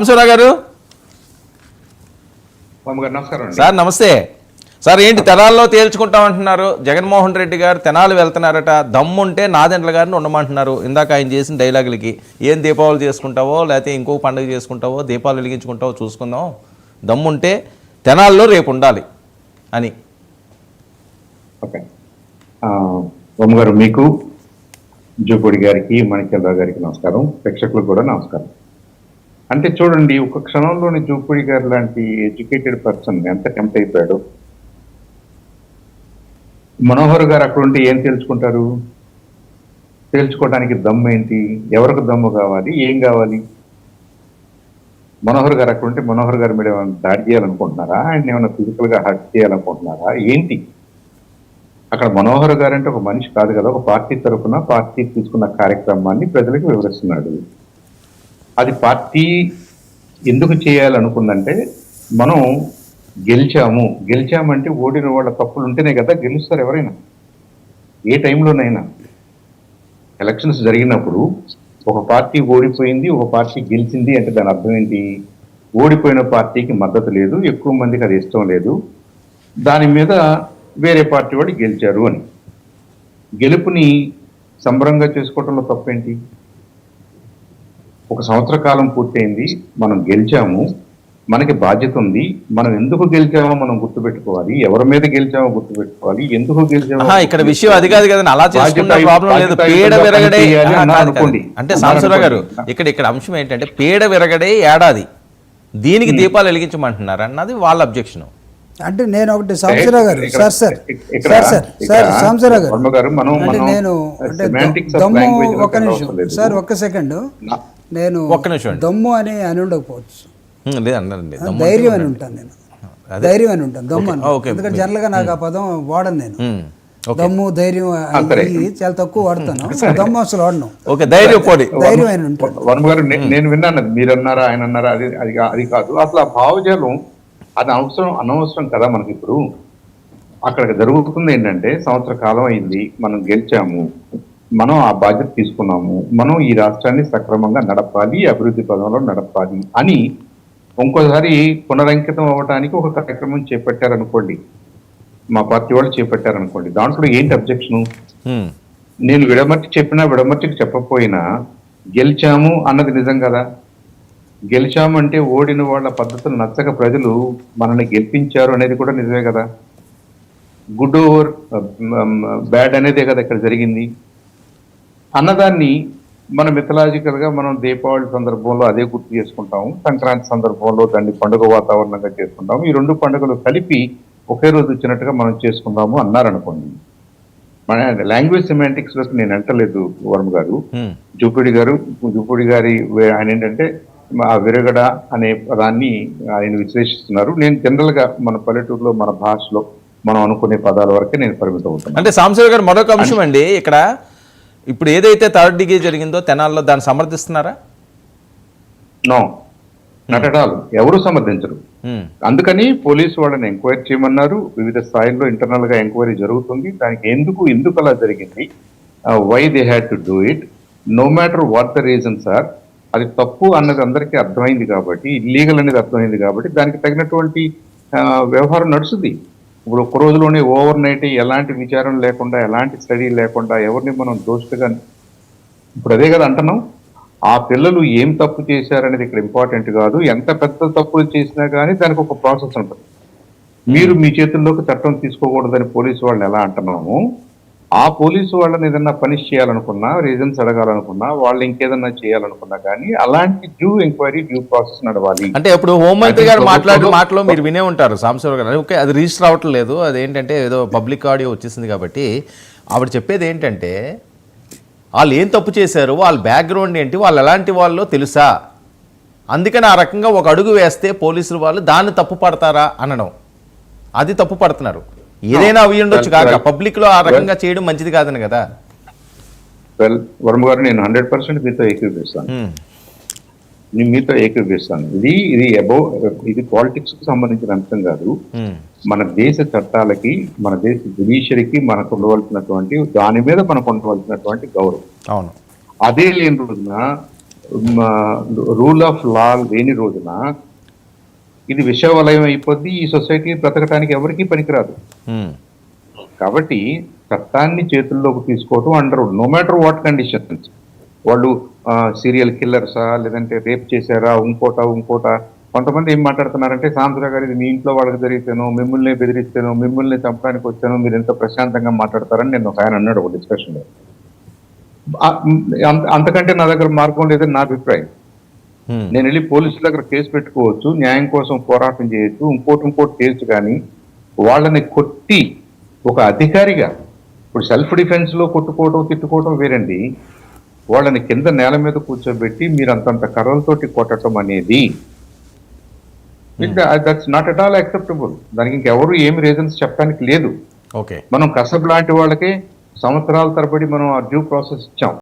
సాంబశివరావు గారు నమస్కారం సార్. నమస్తే సార్. ఏంటి తెనాల్లో తేల్చుకుంటామంటున్నారు? జగన్మోహన్ రెడ్డి గారు తెనాలు వెళ్తున్నారట. దమ్ముంటే నాదెండ్ల గారిని ఉండమంటున్నారు. ఇందాక ఆయన చేసిన డైలాగులకి ఏం దీపావళి చేసుకుంటావో లేకపోతే ఇంకొక పండుగ చేసుకుంటావో దీపాలు వెలిగించుకుంటావో చూసుకుందాం, దమ్ముంటే తెనాల్లో రేపు ఉండాలి అని. ఓకే గారు, మీకు జూపూడి గారికి మాణిక్యాలరావు గారికి నమస్కారం, ప్రేక్షకులకు కూడా నమస్కారం. అంటే చూడండి, ఒక క్షణంలోని జూపూడి గారు లాంటి ఎడ్యుకేటెడ్ పర్సన్ ఎంత టెంప్ట్ అయిపోయాడు. మనోహర్ గారు అక్కడ ఉంటే ఏం తెలుసుకుంటారు? తేల్చుకోవడానికి దమ్ము ఏంటి? ఎవరికి దమ్ము కావాలి? ఏం కావాలి? మనోహర్ గారు అక్కడ ఉంటే మనోహర్ గారి మీద ఏమైనా దాడి చేయాలనుకుంటున్నారా? ఆయన ఏమైనా ఫిజికల్గా హర్ట్ చేయాలనుకుంటున్నారా? ఏంటి? అక్కడ మనోహర్ గారు అంటే ఒక మనిషి కాదు కదా, ఒక పార్టీ తరఫున పార్టీ తీసుకున్న కార్యక్రమాన్ని ప్రజలకు వివరిస్తున్నాడు. అది పార్టీ ఎందుకు చేయాలనుకుందంటే, మనం గెలిచామంటే ఓడిన వాళ్ళ తప్పులు ఉంటేనే కదా గెలుస్తారు ఎవరైనా, ఏ టైంలోనైనా. ఎలక్షన్స్ జరిగినప్పుడు ఒక పార్టీ ఓడిపోయింది, ఒక పార్టీ గెలిచింది అంటే దాని అర్థం ఏంటి? ఓడిపోయిన పార్టీకి మద్దతు లేదు, ఎక్కువ మందికి అది ఇష్టం లేదు, దాని మీద వేరే పార్టీ వాడు గెలిచారు అని. గెలుపుని సంబరంగా చేసుకోవటంలో తప్పేంటి? ఒక సంవత్సర కాలం పూర్తయింది, మనం గెలిచాము, మనకి బాధ్యత ఉంది. మనం ఎందుకు గెలిచామో మనం గుర్తుపెట్టుకోవాలి, ఎవరి మీద గెలిచామో గుర్తుపెట్టుకోవాలి, ఎందుకు గెలిచామో. ఇక్కడ విషయం అది కాదు కదండి, అలా చేసుకున్న ప్రాబ్లం లేదు. పీడ విరగడే అనుకోండి. అంటే సాంబశివరావు గారు, ఇక్కడ అంశం ఏంటంటే పీడ విరగడే ఏడాది, దీనికి దీపాలు వెలిగించమంటున్నారు అన్నది వాళ్ళ అబ్జెక్షన్. అంటే నేను ఒకటి సాంబశివరావు గారు, సాంబశివరావు గారు, నేను దమ్ము ఒక్క నిమిషం సార్, ఒక్క సెకండ్. నేను దమ్ము అని ఉండకపోవచ్చు, ధైర్యం అని ఉంటాను. నేను ధైర్యం అని ఉంటాను, దమ్ము అని. ఎందుకంటే జనరల్ గా నాకు ఆ పదం వాడను నేను. దమ్ము ధైర్యం చాలా తక్కువ వాడతాను, దమ్ము అసలు వాడను. ధైర్యం అని ఉంటాను. నేను విన్నాను, మీరు అన్నారా ఆయన అన్నారా, అది కాదు అసలు. ఆ భావజాలం అది అనవసరం కదా మనకి. ఇప్పుడు అక్కడ జరుగుతుంది ఏంటంటే, సంవత్సర కాలం అయింది, మనం గెలిచాము, మనం ఆ బాధ్యత తీసుకున్నాము, మనం ఈ రాష్ట్రాన్ని సక్రమంగా నడపాలి, అభివృద్ధి పదంలో నడపాలి అని ఇంకోసారి పునరంకితం అవ్వడానికి ఒక కార్యక్రమం చేపట్టారనుకోండి, మా పార్టీ వాళ్ళు చేపట్టారనుకోండి, దాంట్లో ఏంటి అబ్జెక్షన్? నేను విడమర్చి చెప్పినా విడమర్చికి చెప్పకపోయినా గెలిచాము అన్నది నిజం కదా. గెలిచాము అంటే ఓడిన వాళ్ళ పద్ధతులు నచ్చక ప్రజలు మనల్ని గెలిపించారు అనేది కూడా నిజమే కదా. గుడ్ ఓవర్ బ్యాడ్ అనేదే కదా ఇక్కడ జరిగింది అన్నదాన్ని మనం మిథలాజికల్గా మనం దీపావళి సందర్భంలో అదే గుర్తు చేసుకుంటాము, సంక్రాంతి సందర్భంలో దాన్ని పండుగ వాతావరణంగా చేసుకుంటాము. ఈ రెండు పండుగలు కలిపి ఒకే రోజు వచ్చినట్టుగా మనం చేసుకుందాము అన్నారనుకోండి. మన లాంగ్వేజ్ సెమాంటిక్స్ లోకి నేను అంటలేదు వర్మ గారు. జూపూడి గారి ఆయన ఏంటంటే ఆ విరగడ అనే పదాన్ని ఆయన విశ్లేషిస్తున్నారు. నేను జనరల్ గా మన పల్లెటూరులో మన భాషలో మనం అనుకునే పదాల వరకే నేను పరిమితం అవుతాను. అంటే సాంబశివరావు గారు, మరొక అంశం అండి, ఇక్కడ ఇప్పుడు ఏదైతే 3rd డిగ్రీ జరిగిందో తెనాల్లో, దాన్ని సమర్థిస్తున్నారా? No, not at all. ఎవరు సమర్థించరు. అందుకని పోలీసు వాళ్ళని ఎంక్వైరీ చేయమన్నారు. వివిధ స్థాయిల్లో ఇంటర్నల్ గా ఎంక్వైరీ జరుగుతుంది. దానికి ఎందుకు అలా జరిగింది, why they had to do it, no matter what the reasons are, అది తప్పు అన్నది అందరికీ అర్థమైంది కాబట్టి, ఇల్లీగల్ అనేది అర్థమైంది కాబట్టి దానికి తగినటువంటి వ్యవహారం నడుస్తుంది. ఇప్పుడు ఒక్క రోజులోనే ఓవర్ నైట్ ఎలాంటి విచారణ లేకుండా, ఎలాంటి స్టడీ లేకుండా ఎవరిని మనం దోషులుగా, ఇప్పుడు అదే కదా అంటున్నాం. ఆ పిల్లలు ఏం తప్పు చేశారనేది ఇక్కడ ఇంపార్టెంట్ కాదు. ఎంత పెద్ద తప్పులు చేసినా కానీ దానికి ఒక ప్రాసెస్ ఉంటుంది. మీరు మీ చేతుల్లోకి చట్టం తీసుకోకూడదని పోలీసు వాళ్ళని ఎలా అంటున్నాము, ఆ పోలీసు వాళ్ళని ఏదన్నా పనిష్ చేయాలనుకున్నా, రీజన్స్ అడగాలనుకున్నా, వాళ్ళు ఇంకేదన్నా చేయాలనుకున్నా కానీ అలాంటి డ్యూ ఎంక్వైరీ, డ్యూ ప్రాసెస్ నడవాలి. అంటే ఇప్పుడు హోంమంత్రి గారు మాట్లాడిన మాటలో మీరు వినే ఉంటారు సాంబశివరావు గారు. ఓకే, అది రిజిస్టర్ అవ్వట్లేదు, అదేంటంటే ఏదో పబ్లిక్ ఆడియో వచ్చేసింది కాబట్టి. ఆవిడ చెప్పేది ఏంటంటే, వాళ్ళు ఏం తప్పు చేశారు, వాళ్ళ బ్యాక్గ్రౌండ్ ఏంటి, వాళ్ళు ఎలాంటి వాళ్ళో తెలుసా, అందుకని ఆ రకంగా ఒక అడుగు వేస్తే పోలీసులు వాళ్ళు దాన్ని తప్పు పడతారా అనడం, అది తప్పు పడుతున్నారు. ఏదైనా అవి ఉండొచ్చు కాక పబ్లిక్ లో ఆ రకంగా చేయడం మంచిది కాదని కదా. వర్మ గారు, నేను 100% మీతో ఏకీభవిస్తాను. ఇది పాలిటిక్స్ కు సంబంధించిన అంశం కాదు. మన దేశ చట్టాలకి, మన దేశ జ్యుడిషియరీకి మనకు ఉండవలసినటువంటి, దాని మీద మనకు ఉండవలసినటువంటి గౌరవం. అవును, అదే లేని రోజున రూల్ ఆఫ్ లా లేని రోజున ఇది విషవలయం అయిపోద్ది, ఈ సొసైటీ బ్రతకడానికి ఎవరికీ పనికిరాదు. హ్మ్. కాబట్టి చట్టాన్ని చేతుల్లోకి తీసుకోవటం under no matter what conditions, వాళ్ళు సీరియల్ కిల్లర్సా లేదంటే రేప్ చేశారా ఇంకోట కొంతమంది ఏం మాట్లాడుతున్నారంటే సాంసరావు గారు ఇది మీ ఇంట్లో వాళ్ళకి జరిగితేనో మిమ్మల్ని బెదిరిస్తేనో మిమ్మల్ని చంపడానికి వచ్చానో మీరు ఎంత ప్రశాంతంగా మాట్లాడతారని నేను ఒక ఆయన అన్నాడు ఒక డిస్కషన్లో. అంతకంటే నా దగ్గర మార్గం లేదని నా అభిప్రాయం. హ్మ్. నేను వెళ్ళి పోలీసుల దగ్గర కేసు పెట్టుకోవచ్చు, న్యాయం కోసం పోరాటం చేయొచ్చు, ఇంకోటి చేయొచ్చు, కానీ వాళ్ళని కొట్టి ఒక అధికారిగా ఇప్పుడు సెల్ఫ్ డిఫెన్స్ లో కొట్టుకోవడం తిట్టుకోవడం వేరండి, వాళ్ళని కింద నేల మీద కూర్చోబెట్టి మీరు అంతంత కర్రలతోటి కొట్టడం అనేది that's not at all acceptable. దానికి ఇంకెవరు ఏమి రీజన్స్ చెప్పడానికి లేదు. ఓకే. మనం కసబ్ లాంటి వాళ్ళకి సంవత్సరాల తరబడి మనం ఆ డ్యూ ప్రాసెస్ ఇచ్చాం.